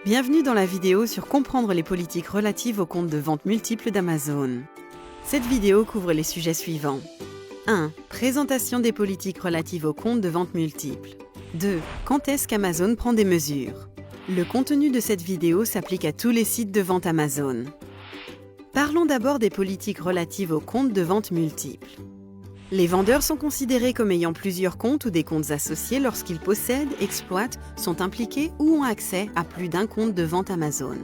Bienvenue dans la vidéo sur comprendre les politiques relatives aux comptes de vente multiples d'Amazon. Cette vidéo couvre les sujets suivants. 1. Présentation des politiques relatives aux comptes de vente multiples. 2. Quand est-ce qu'Amazon prend des mesures? Le contenu de cette vidéo s'applique à tous les sites de vente Amazon. Parlons d'abord des politiques relatives aux comptes de vente multiples. Les vendeurs sont considérés comme ayant plusieurs comptes ou des comptes associés lorsqu'ils possèdent, exploitent, sont impliqués ou ont accès à plus d'un compte de vente Amazon.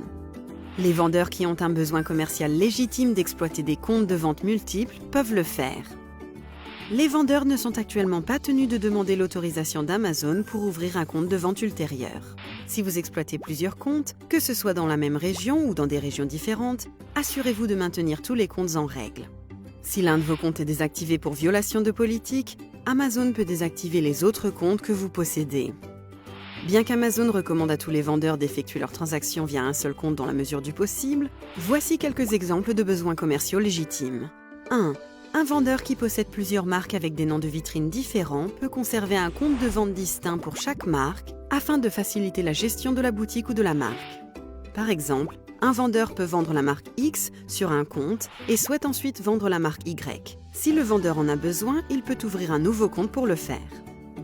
Les vendeurs qui ont un besoin commercial légitime d'exploiter des comptes de vente multiples peuvent le faire. Les vendeurs ne sont actuellement pas tenus de demander l'autorisation d'Amazon pour ouvrir un compte de vente ultérieur. Si vous exploitez plusieurs comptes, que ce soit dans la même région ou dans des régions différentes, assurez-vous de maintenir tous les comptes en règle. Si l'un de vos comptes est désactivé pour violation de politique, Amazon peut désactiver les autres comptes que vous possédez. Bien qu'Amazon recommande à tous les vendeurs d'effectuer leurs transactions via un seul compte dans la mesure du possible, voici quelques exemples de besoins commerciaux légitimes. 1. Un vendeur qui possède plusieurs marques avec des noms de vitrine différents peut conserver un compte de vente distinct pour chaque marque afin de faciliter la gestion de la boutique ou de la marque. Par exemple, un vendeur peut vendre la marque X sur un compte et souhaite ensuite vendre la marque Y. Si le vendeur en a besoin, il peut ouvrir un nouveau compte pour le faire.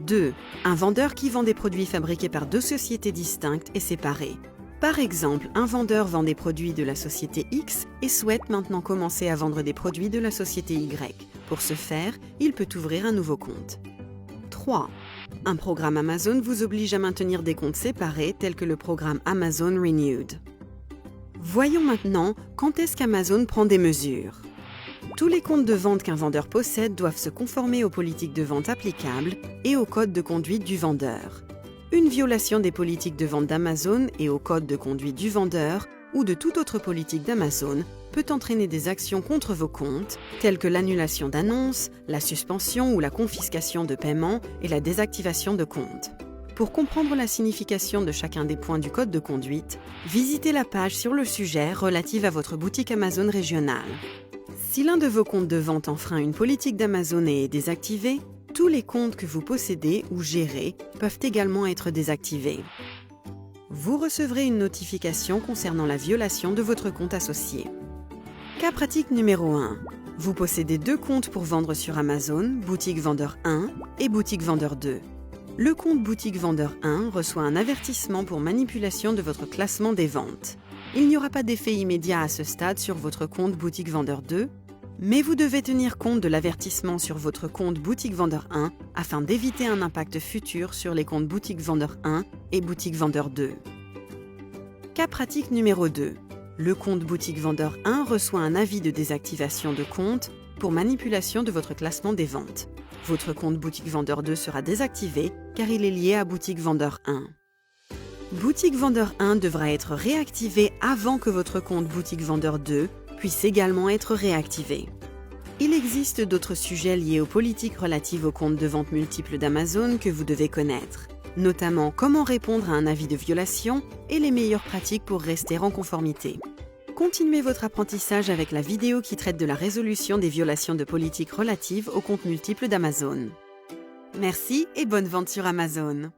2. Un vendeur qui vend des produits fabriqués par deux sociétés distinctes et séparées. Par exemple, un vendeur vend des produits de la société X et souhaite maintenant commencer à vendre des produits de la société Y. Pour ce faire, il peut ouvrir un nouveau compte. 3. Un programme Amazon vous oblige à maintenir des comptes séparés tels que le programme Amazon Renewed. Voyons maintenant quand est-ce qu'Amazon prend des mesures. Tous les comptes de vente qu'un vendeur possède doivent se conformer aux politiques de vente applicables et au code de conduite du vendeur. Une violation des politiques de vente d'Amazon et au code de conduite du vendeur ou de toute autre politique d'Amazon peut entraîner des actions contre vos comptes, telles que l'annulation d'annonces, la suspension ou la confiscation de paiement et la désactivation de comptes. Pour comprendre la signification de chacun des points du code de conduite, visitez la page sur le sujet relative à votre boutique Amazon régionale. Si l'un de vos comptes de vente enfreint une politique d'Amazon et est désactivé, tous les comptes que vous possédez ou gérez peuvent également être désactivés. Vous recevrez une notification concernant la violation de votre compte associé. Cas pratique numéro 1. Vous possédez deux comptes pour vendre sur Amazon, boutique vendeur 1 et boutique vendeur 2. Le compte boutique vendeur 1 reçoit un avertissement pour manipulation de votre classement des ventes. Il n'y aura pas d'effet immédiat à ce stade sur votre compte boutique vendeur 2, mais vous devez tenir compte de l'avertissement sur votre compte boutique vendeur 1 afin d'éviter un impact futur sur les comptes boutique vendeur 1 et boutique vendeur 2. Cas pratique numéro 2. Le compte boutique vendeur 1 reçoit un avis de désactivation de compte pour manipulation de votre classement des ventes. Votre compte boutique vendeur 2 sera désactivé car il est lié à boutique vendeur 1. Boutique vendeur 1 devra être réactivé avant que votre compte boutique vendeur 2 puisse également être réactivé. Il existe d'autres sujets liés aux politiques relatives aux comptes de vente multiples d'Amazon que vous devez connaître, notamment comment répondre à un avis de violation et les meilleures pratiques pour rester en conformité. Continuez votre apprentissage avec la vidéo qui traite de la résolution des violations de politiques relatives aux comptes multiples d'Amazon. Merci et bonne vente sur Amazon.